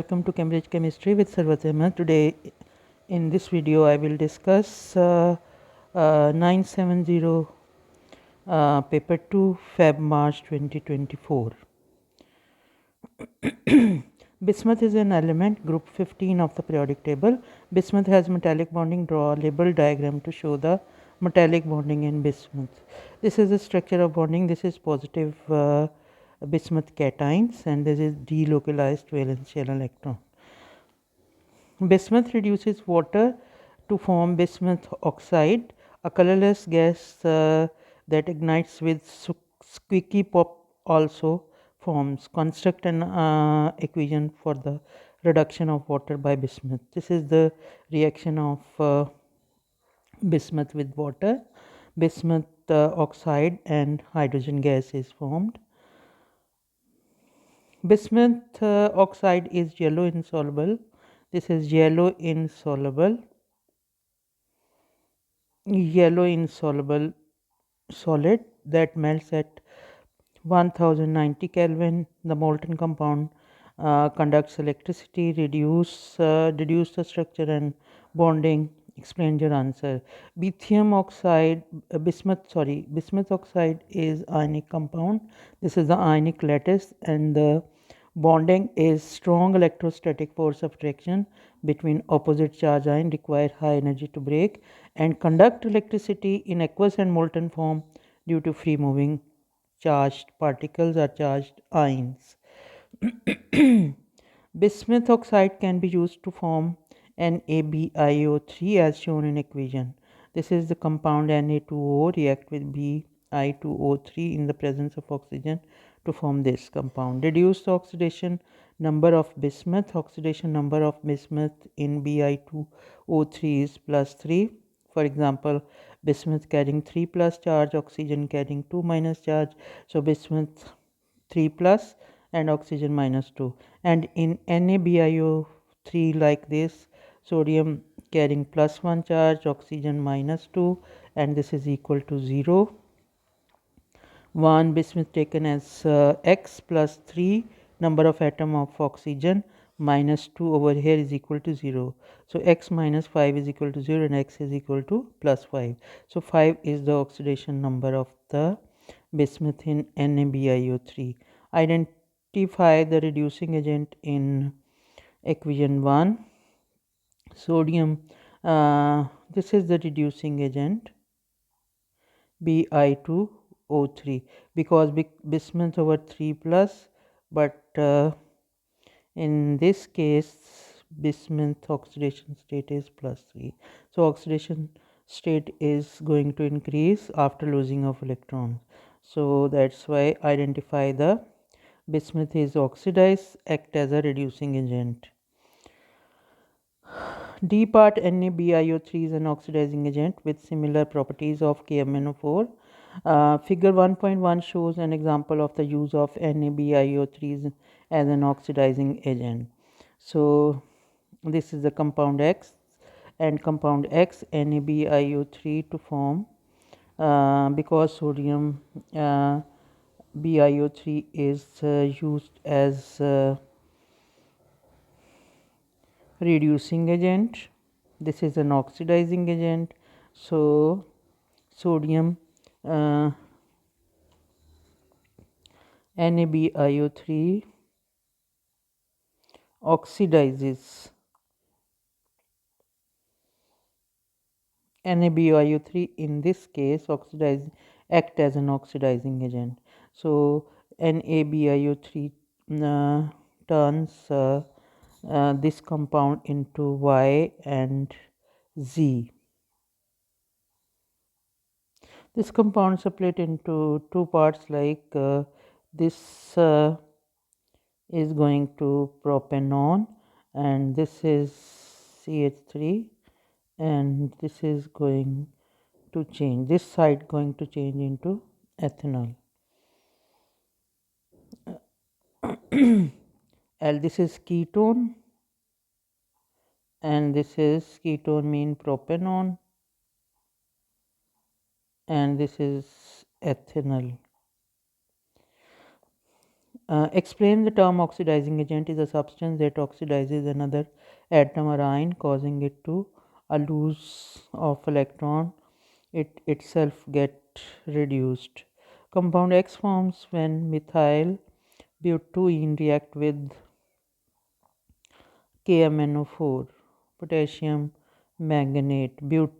Welcome to Cambridge Chemistry with Ahmed. Today in this video I will discuss 970 paper 2 Feb March 2024. Bismuth is an element group 15 of the periodic table. Bismuth has metallic bonding. Draw a label diagram to show the metallic bonding in bismuth. This is the structure of bonding. This is positive bismuth cations and this is delocalized valence shell electron. Bismuth reduces water to form bismuth oxide, a colorless gas that ignites with squeaky pop also forms. Construct an equation for the reduction of water by bismuth. This is the reaction of bismuth with water. Bismuth oxide and hydrogen gas is formed. Bismuth oxide is yellow insoluble. This is yellow insoluble solid that melts at 1090 Kelvin. The molten compound conducts electricity. Reduce the structure and bonding. Explain your answer. Bismuth oxide is ionic compound. This is the ionic lattice and the bonding is strong electrostatic force of attraction between opposite charge ion require high energy to break and conduct electricity in aqueous and molten form due to free moving charged particles or charged ions. Bismuth oxide can be used to form NaBiO3 as shown in equation. This is the compound Na2O react with Bi2O3 in the presence of oxygen to form this compound. Reduce the oxidation number of bismuth. Oxidation number of bismuth in Bi2O3 is +3. For example, bismuth carrying 3 plus charge, oxygen carrying 2 minus charge. So bismuth 3 plus and oxygen -2. And in NaBiO3 like this, sodium carrying +1 charge, oxygen -2, and this is equal to 0. 1 bismuth taken as x plus 3 number of atom of oxygen -2 over here is equal to 0. So x minus 5 is equal to 0 and x is equal to +5. So 5 is the oxidation number of the bismuth in NaBiO3. Identify the reducing agent in equation 1. Sodium, this is the reducing agent Bi2O3 because bismuth over 3 plus, but in this case bismuth oxidation state is +3. So oxidation state is going to increase after losing of electrons. So that's why identify the bismuth is oxidized, act as a reducing agent. D part NaBiO3 is an oxidizing agent with similar properties of KMnO4. Figure 1.1 shows an example of the use of NaBiO3 as an oxidizing agent. So this is the compound X and compound X NaBiO3 to form because sodium BiO3 is used as reducing agent. This is an oxidizing agent. So sodium NaBiO3 oxidizes NaBiO3 in this case act as an oxidizing agent. So NaBiO3 turns this compound into Y and Z. This compound split into two parts like this is going to propanone and this is CH3 and this is going to change, this side going to change into ethanol. And this is ketone and this is ketone mean propanone and this is ethanol. Explain the term oxidizing agent is a substance that oxidizes another atom or ion, causing it to a loss of electron. It itself get reduced. Compound X forms when methyl butene react with KMnO4, potassium manganate, methyl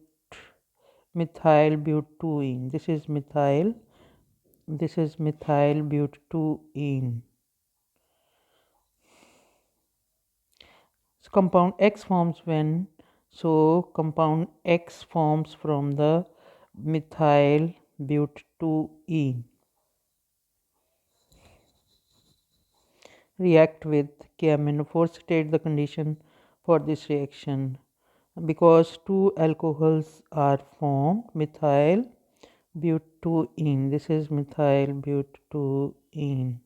butene. This is methyl butene. So compound X forms from the methyl butene react with KMnO4. State the condition for this reaction. Because two alcohols are formed, methyl butene. This is methyl butene.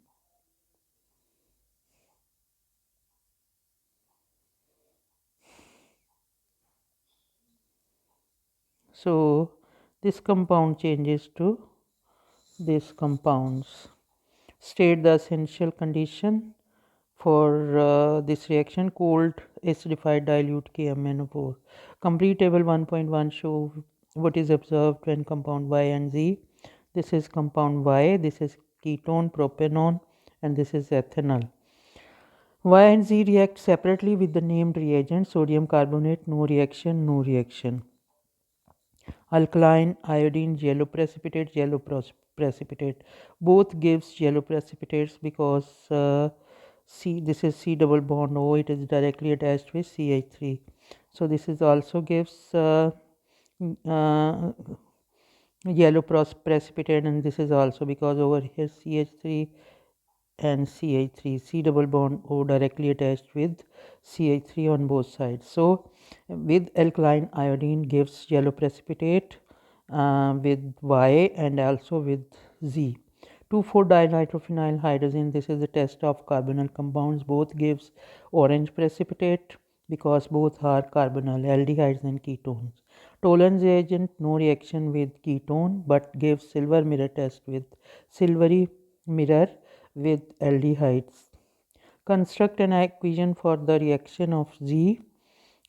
So this compound changes to these compounds. State the essential condition for this reaction. Cold acidified dilute KMnO4. Complete table 1.1 show what is observed when compound Y and Z. This is compound Y, this is ketone propanone, and this is ethanol. Y and Z react separately with the named reagent sodium carbonate. No reaction, no reaction. Alkaline iodine yellow precipitate, both gives yellow precipitates because this is C double bond O, it is directly attached with CH3. So this is also gives uh, yellow precipitate, and this is also because over here CH3 and CH3, C double bond O directly attached with CH3 on both sides. So with alkaline iodine gives yellow precipitate with Y and also with Z. 2,4-dinitrophenyl hydrazine, this is the test of carbonyl compounds, both gives orange precipitate because both are carbonyl, aldehydes and ketones. Tolerance reagent, no reaction with ketone but gives silver mirror test with silvery mirror with aldehydes. Construct an equation for the reaction of Z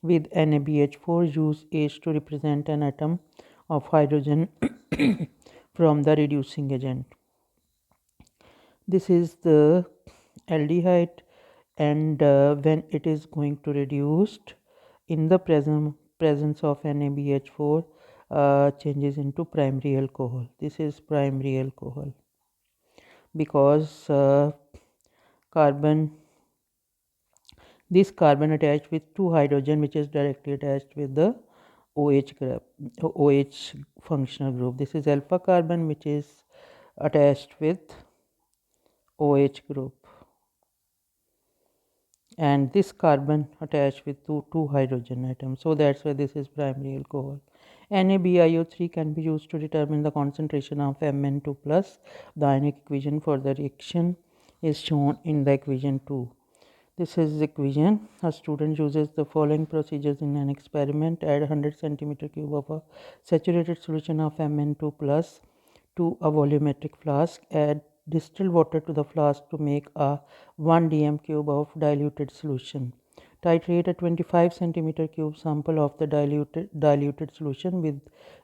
with NaBH4. Use H to represent an atom of hydrogen from the reducing agent. This is the aldehyde, and when it is going to reduced in the presence of NaBH4, changes into primary alcohol. This is primary alcohol because carbon this carbon attached with two hydrogen which is directly attached with the OH group, OH functional group. This is alpha carbon which is attached with OH group, and this carbon attached with two hydrogen atoms. So that's why this is primary alcohol. NaBiO3 can be used to determine the concentration of Mn2 plus. The ionic equation for the reaction is shown in the equation 2. This is the equation. A student uses the following procedures in an experiment. Add 100 centimeter cube of a saturated solution of Mn2 plus to a volumetric flask. Add distilled water to the flask to make a 1 dm cube of diluted solution. Titrate a 25 centimeter cube sample of the diluted solution with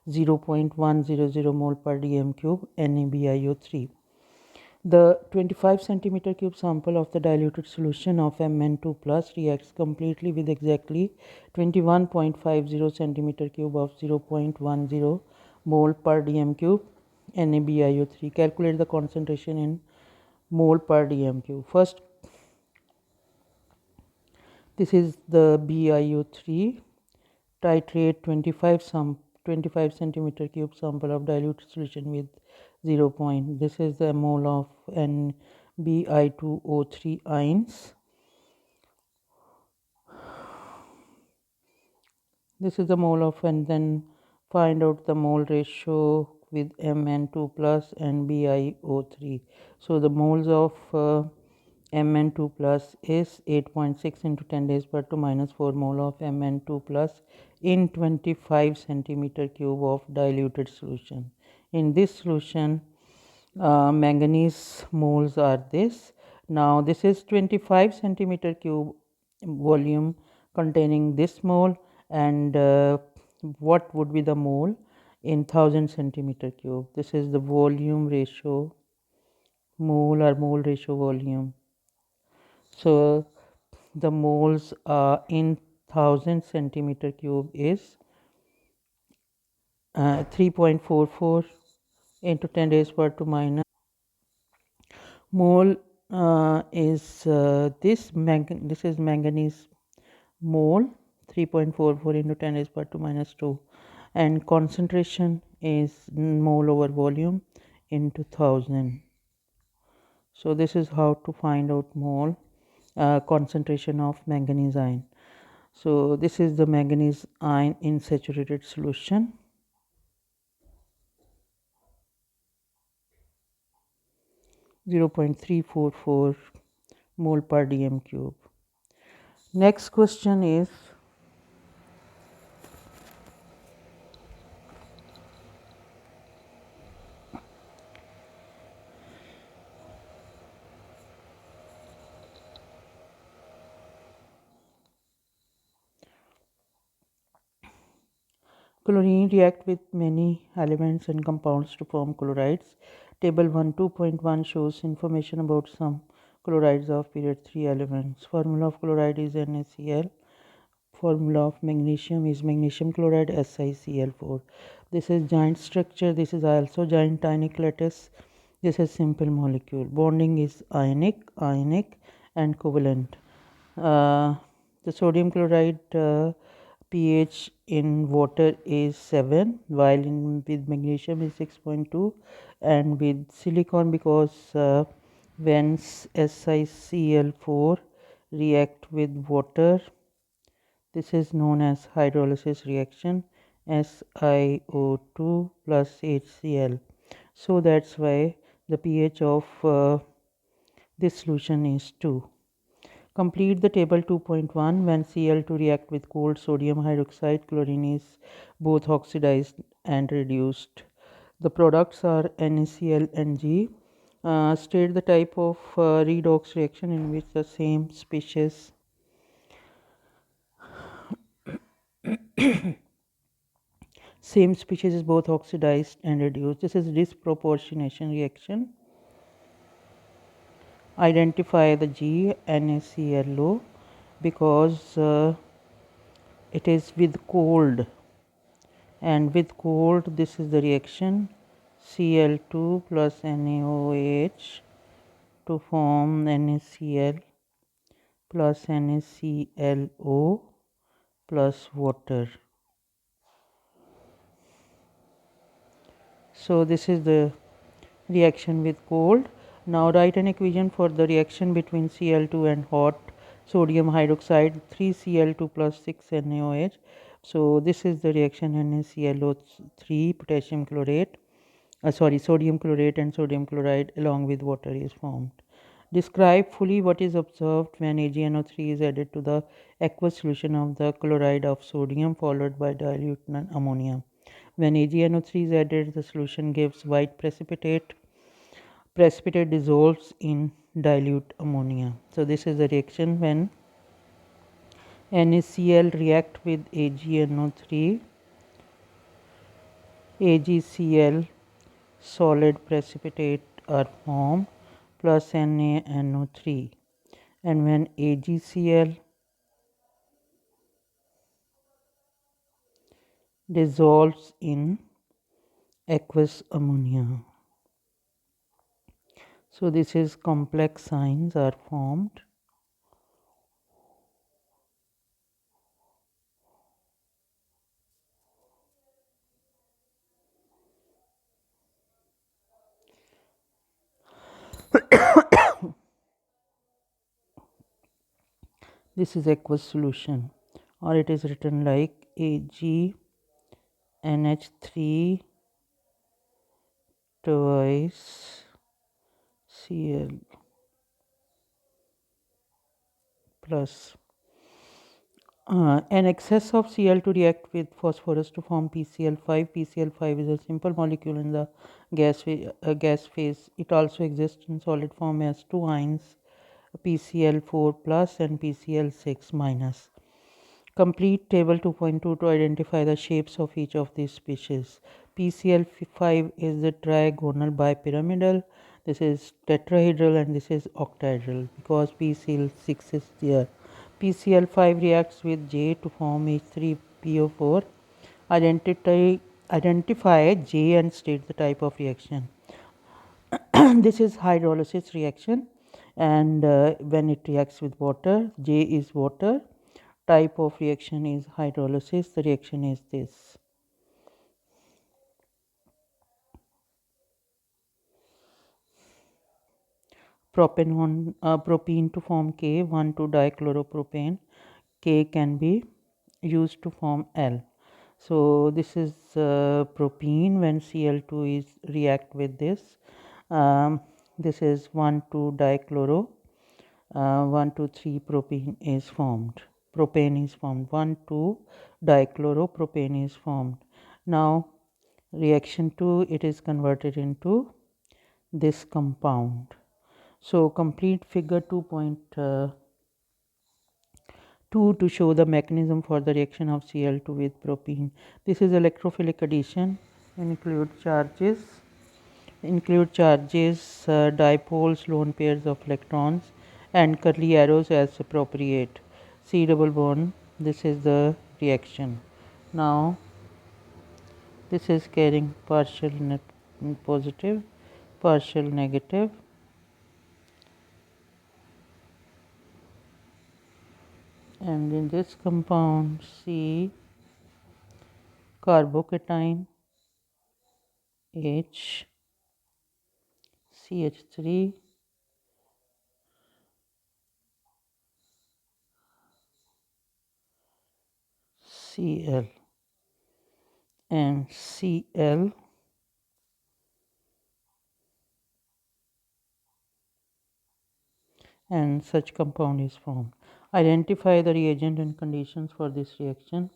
0.100 mole per dm cube NaBiO3. The 25 centimeter cube sample of the diluted solution of Mn2 plus reacts completely with exactly 21.50 centimeter cube of 0.10 mole per dm cube NaBiO3. Calculate the concentration in mole per dm cube. First, this is the BiO3. Titrate 25 centimeter cube sample of diluted solution with 0. This is the mole of NBI2O3 ions. This is the mole of, and then find out the mole ratio with Mn2 plus and BiO3. So the moles of Mn2 plus is 8.6 into 10 raised per 2 minus 4 mole of Mn2 plus in 25 centimeter cube of diluted solution. In this solution, manganese moles are this, Now this is 25 centimeter cube volume containing this mole, and what would be the mole in 1000 centimeter cube? This is the volume ratio, mole or mole ratio volume. So the moles in 1000 centimeter cube is 3.44 into 10 raised power to minus. Mole is this is manganese mole, 3.44 into 10 raised power to minus 2, and concentration is mole over volume into 1000. So this is how to find out mole concentration of manganese ion. So this is the manganese ion in saturated solution. 0.344 mole per dm cube. Next question is, chlorine react with many elements and compounds to form chlorides. Table 1 2.1 shows information about some chlorides of period 3 elements. Formula of chloride is NaCl. Formula of magnesium is magnesium chloride SiCl4. This is giant structure. This is also giant tinic lattice. This is simple molecule. Bonding is ionic and covalent. The sodium chloride pH in water is 7, while with magnesium is 6.2, and with silicon, because when SiCl4 react with water, this is known as hydrolysis reaction, SiO2 plus HCl. So that's why the pH of this solution is 2. Complete the table 2.1. When Cl2 react with cold sodium hydroxide, chlorine is both oxidized and reduced. The products are NaCl and G. State the type of redox reaction in which the same species is both oxidized and reduced. This is disproportionation reaction. Identify the G, NaClO, because it is with cold, and with cold this is the reaction Cl2 plus NaOH to form NaCl plus NaClO plus water. So this is the reaction with cold. Now write an equation for the reaction between Cl2 and hot sodium hydroxide, 3Cl2 plus 6NaOH. So this is the reaction NaClO3 potassium chlorate, sodium chlorate and sodium chloride along with water is formed. Describe fully what is observed when AgNO3 is added to the aqueous solution of the chloride of sodium followed by dilute ammonia. When AgNO3 is added, the solution gives white precipitate. Precipitate dissolves in dilute ammonia. So this is the reaction when NaCl react with AgNO3. AgCl solid precipitate are formed plus NaNO3, and when AgCl dissolves in aqueous ammonia. So this is complex ions are formed. This is aqueous solution, or it is written like AgNH3 twice Cl plus. An excess of Cl2 react with phosphorus to form PCl5. PCl5 is a simple molecule in the gas phase. It also exists in solid form as two ions PCl4 plus and PCl6 minus. Complete table 2.2 to identify the shapes of each of these species. PCl5 is the trigonal bipyramidal, this is tetrahedral, and this is octahedral because PCl6 is there. PCl5 reacts with J to form H3PO4. Identify J and state the type of reaction. This is hydrolysis reaction, and when it reacts with water, J is water. Type of reaction is hydrolysis. The reaction is this. Propene to form K, 1,2-dichloropropane. K can be used to form L. So this is propene when Cl2 is react with this. This is 1,2-dichloro. 1,2,3 propene is formed. Propane is formed. 1,2-dichloropropane is formed. Now reaction 2, it is converted into this compound. So complete figure 2.2 to show the mechanism for the reaction of Cl2 with propene. This is electrophilic addition. Include charges, dipoles, lone pairs of electrons, and curly arrows as appropriate. C double bond. This is the reaction. Now this is carrying partial positive, partial negative, and in this compound C carbocation H CH3 Cl and Cl and such compound is formed. Identify the reagent and conditions for this reaction.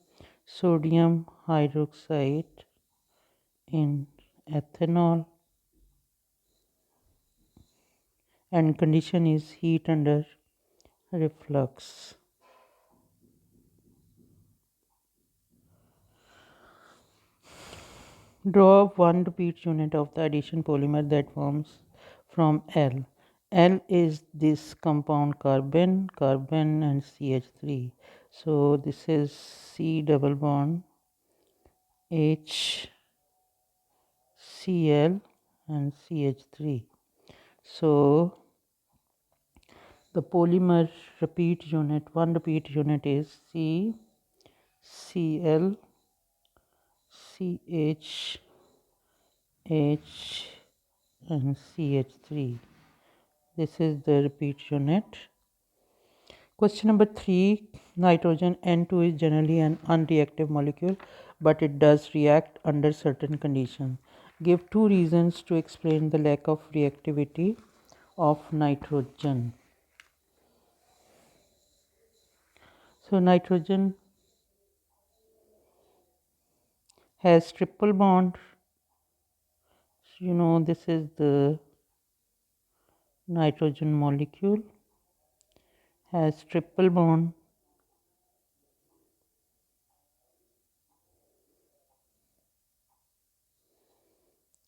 Sodium hydroxide in ethanol, and condition is heat under reflux. Draw one repeat unit of the addition polymer that forms from L. L is this compound carbon and CH3. So this is C double bond H Cl and CH3. So the polymer repeat unit, one repeat unit is C Cl CH H and CH3. This is the repeat unit. Question number 3. Nitrogen N2 is generally an unreactive molecule, but it does react under certain conditions. Give 2 reasons to explain the lack of reactivity of nitrogen. So nitrogen has triple bond. So, this is the nitrogen molecule, has triple bond,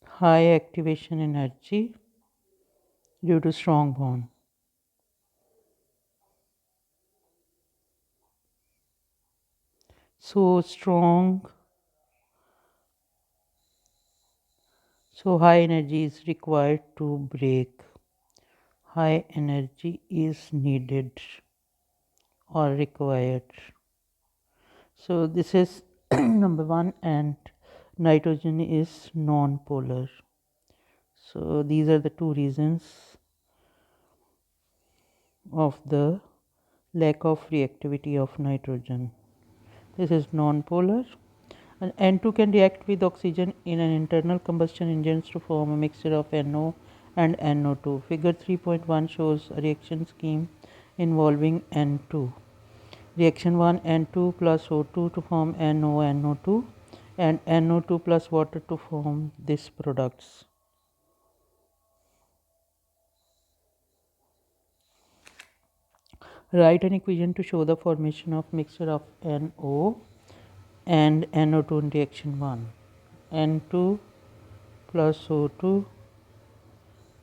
high activation energy due to strong bond. So strong, so high energy is required to break. High energy is needed or required. So this is number 1, and nitrogen is non-polar. So these are the 2 reasons of the lack of reactivity of nitrogen. This is non-polar, and N2 can react with oxygen in an internal combustion engines to form a mixture of NO and NO2. Figure 3.1 shows a reaction scheme involving N2. Reaction 1, N2 plus O2 to form NO2, and NO2 plus water to form these products. Write an equation to show the formation of mixture of NO and NO2 in reaction 1. N2 plus O2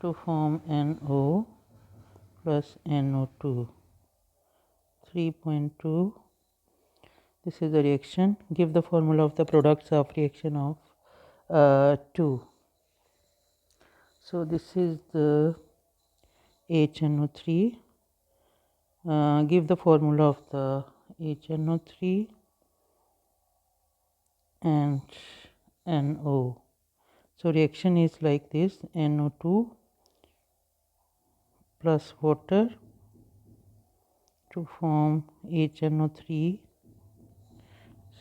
to form NO plus NO2. 3.2. This is the reaction. Give the formula of the products of reaction of 2. So this is the HNO3. Give the formula of the HNO3 and NO. So reaction is like this: NO2 plus water to form HNO3.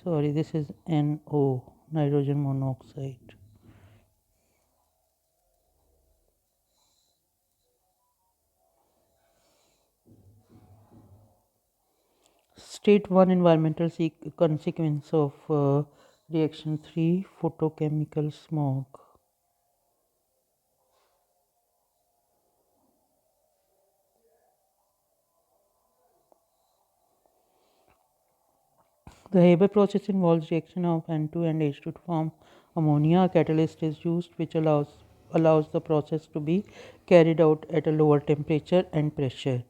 Sorry, this is NO, nitrogen monoxide. State 1 environmental consequence of reaction 3, photochemical smog. The Haber process involves reaction of N2 and H2 to form ammonia. A catalyst is used which allows the process to be carried out at a lower temperature and pressure.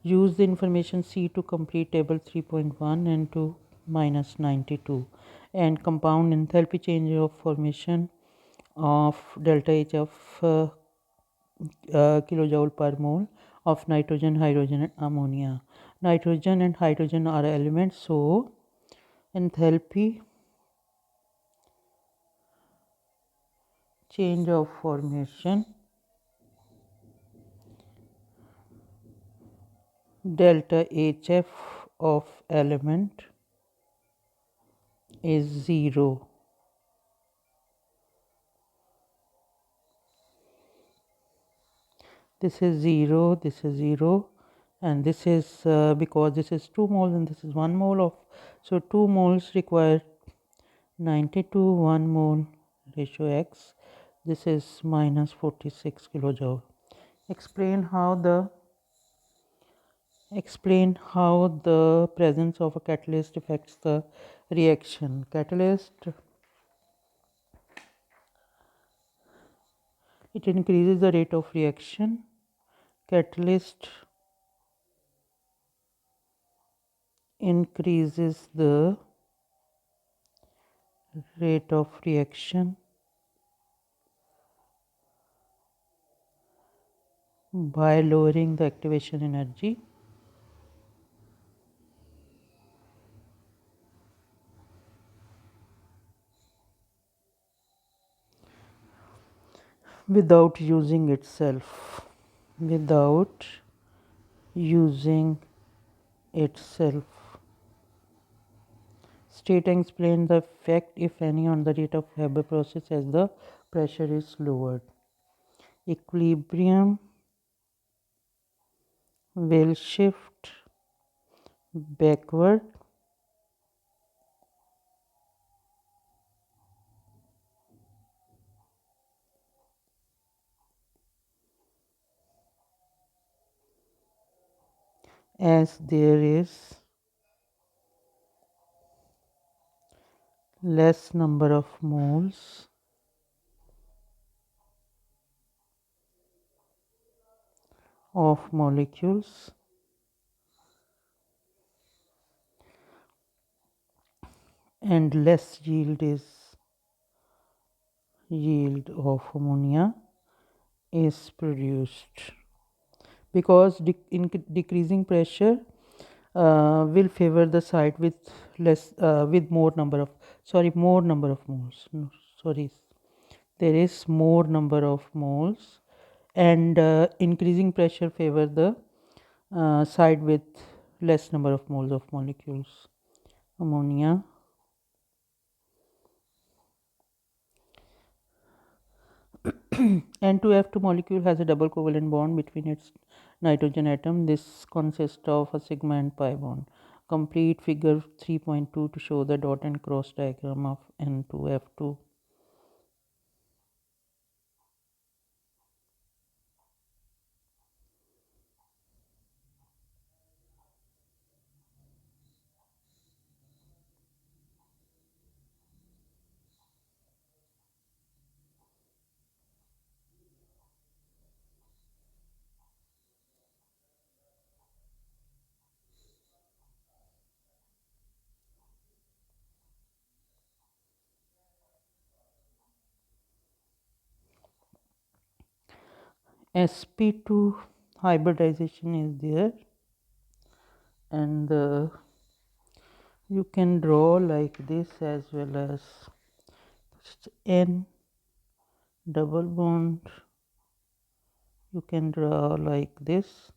Use the information C to complete table 3.1 and to minus 92, and compound enthalpy change of formation of delta H of kilojoule per mole of nitrogen, hydrogen and ammonia. Nitrogen and hydrogen are elements, so enthalpy change of formation delta HF of element is 0. This is 0, this is 0, and this is because this is 2 moles and this is 1 mole of, so 2 moles require 92 1 mole ratio X. This is minus 46 kilojoule. Explain how the presence of a catalyst affects the reaction. Catalyst, it increases the rate of reaction. Catalyst increases the rate of reaction by lowering the activation energy without using itself. Without using itself. State and explain the effect, if any, on the rate of Haber process as the pressure is lowered. Equilibrium will shift backward as there is less number of moles of molecules and less yield of ammonia is produced, because decreasing pressure will favor the site with more number of moles. No, sorry, there is more number of moles, and increasing pressure favor the side with less number of moles of molecules. Ammonia. N2F2 molecule has a double covalent bond between its nitrogen atom. This consists of a sigma and pi bond. Complete figure 3.2 to show the dot and cross diagram of N2F2. sp2 hybridization is there, and you can draw like this as well as n double bond. You can draw like this.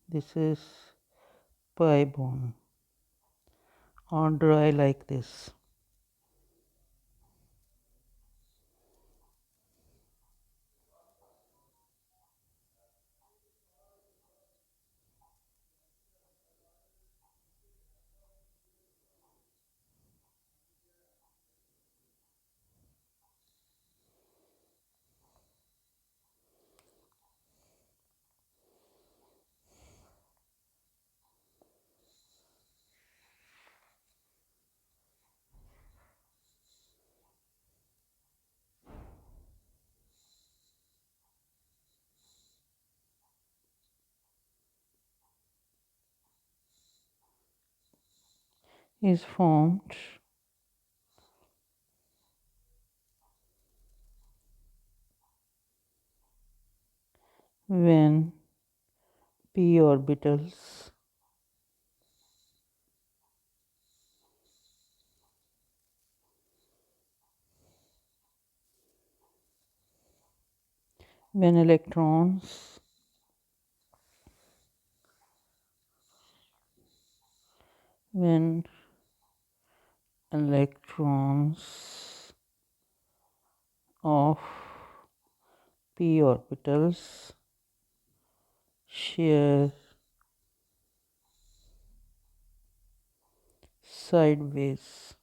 This is pi bond, or draw like this. Is formed when p orbitals when electrons when electrons of p orbitals share sideways.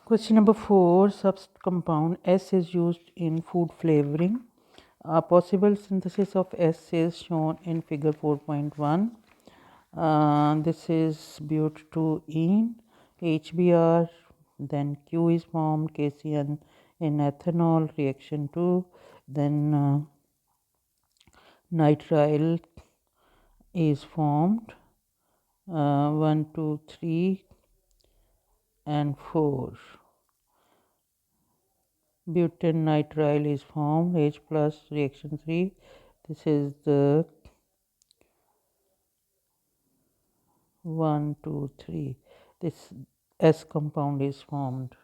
Question number 4. Substitute compound S is used in food flavoring. A possible synthesis of S is shown in figure 4.1. This is but2ene, HBr, then Q is formed, KCN in ethanol, reaction 2, then nitrile is formed, 1, 2, 3 and 4. Butane nitrile is formed, H plus reaction 3. This is the 1, 2, 3. This S compound is formed.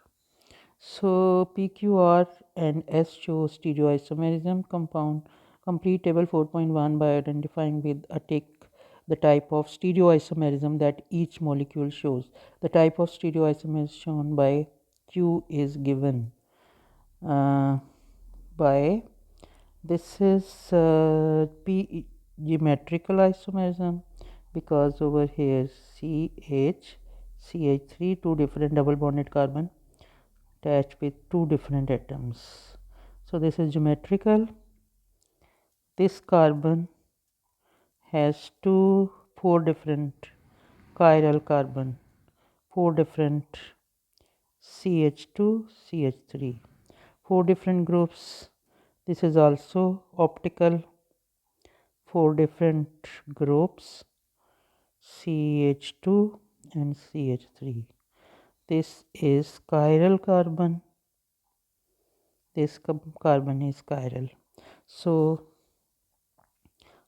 So PQR and S show stereoisomerism compound. Complete table 4.1 by identifying with a tick the type of stereoisomerism that each molecule shows. The type of stereoisomerism shown by Q is given by this is P geometrical isomerism, because over here CH3, two different double bonded carbon attached with two different atoms. So this is geometrical. This carbon has four different chiral carbon, four different CH2, CH3, four different groups. This is also optical, four different groups CH2 and CH3. This is chiral carbon. This carbon is chiral. So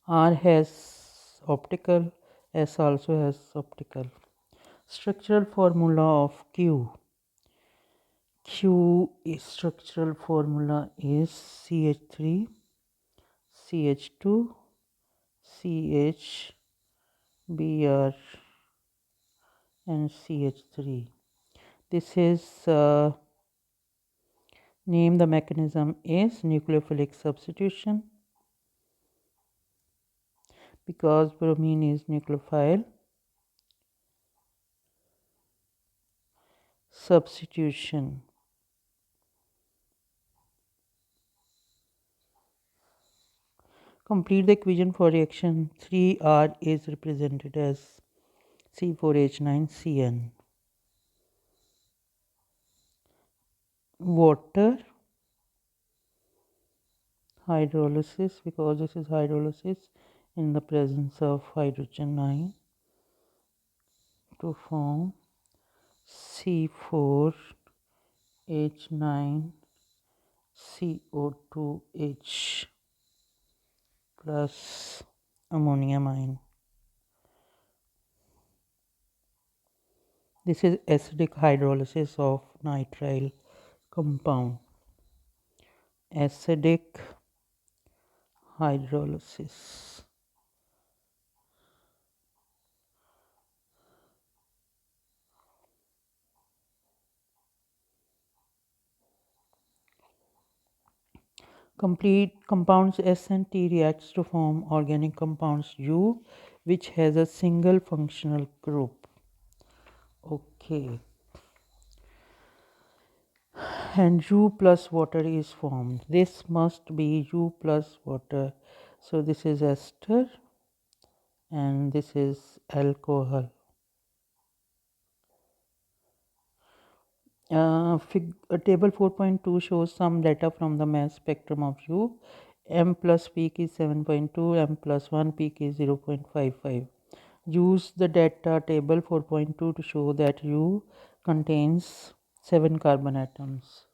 R has optical, S also has optical. Structural formula of Q. Q is structural formula is CH3, CH2, CHBr and CH3. This is name the mechanism is nucleophilic substitution, because bromine is nucleophile. Substitution. Complete the equation for reaction 3R is represented as C4H9Cn. Water hydrolysis, because this is hydrolysis in the presence of hydrogen ion to form C4 H9CO2H plus ammonium ion. This is acidic hydrolysis of nitrile compound. Acidic hydrolysis. Complete compounds S and T reacts to form organic compounds U, which has a single functional group. Okay. And U plus water is formed. This must be U plus water. So this is ester and this is alcohol. Table 4.2 shows some data from the mass spectrum of U. M plus peak is 7.2, M plus 1 peak is 0.55. Use the data table 4.2 to show that U contains 7 carbon atoms.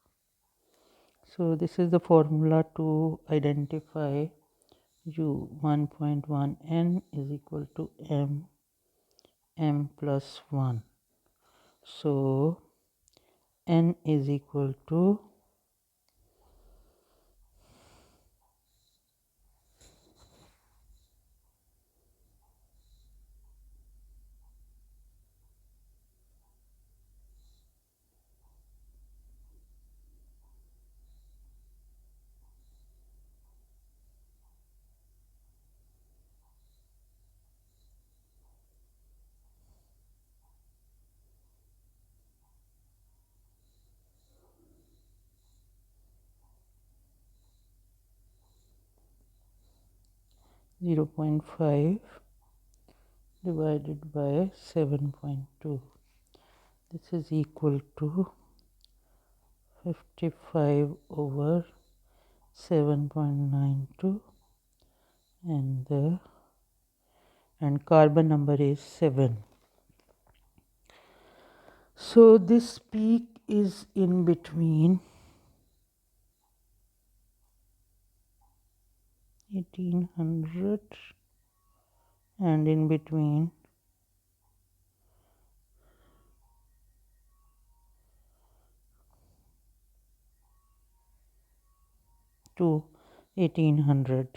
So this is the formula to identify U. 1.1 N is equal to M plus 1. So N is equal to 0.5 divided by 7.2. This is equal to 55 over 7.92 and carbon number is 7. So this peak is in between 1800 and in between 1800.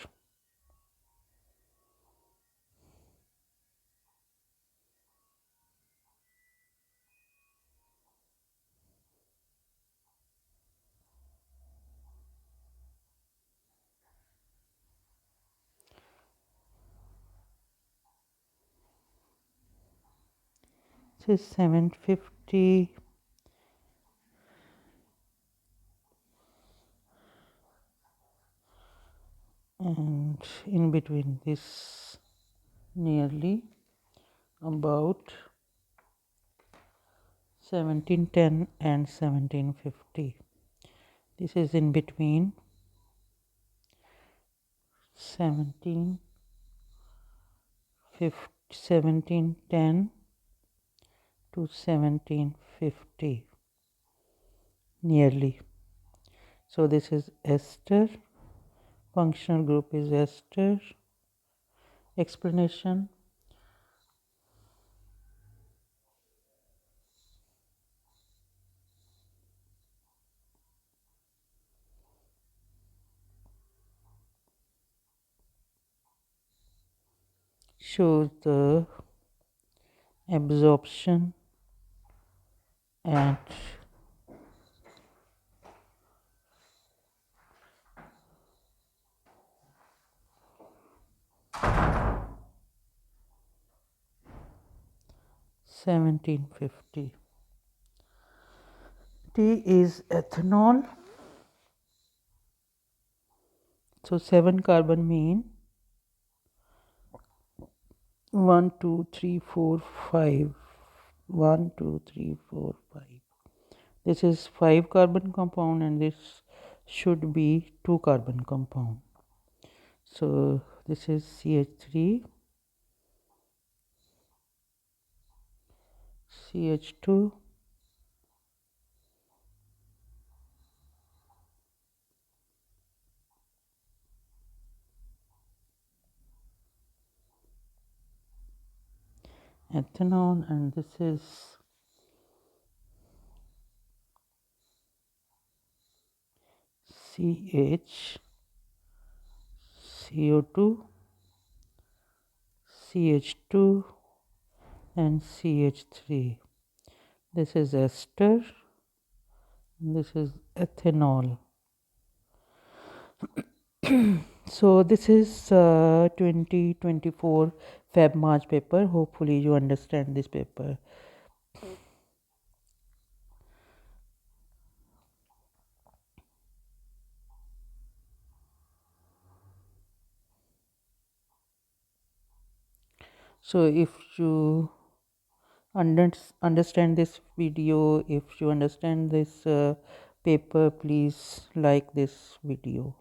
This is 750 and in between this nearly about 1710 and 1750. This is in between 1710 to 1750 nearly. So this is ester, functional group is ester. Explanation: shows the absorption at (1750). T is ethanol. So 7 carbon mean 1, 2, 3, 4, 5. 1, 2, 3, 4, 5. This is 5 carbon compound and this should be 2 carbon compound. So this is CH3, CH2, ethanol, and this is CH, CO2, CH2, and CH3. This is ester, and this is ethanol. So this is 2024 Feb March paper. Hopefully you understand this paper. So if you understand this video, if you understand this paper, please like this video.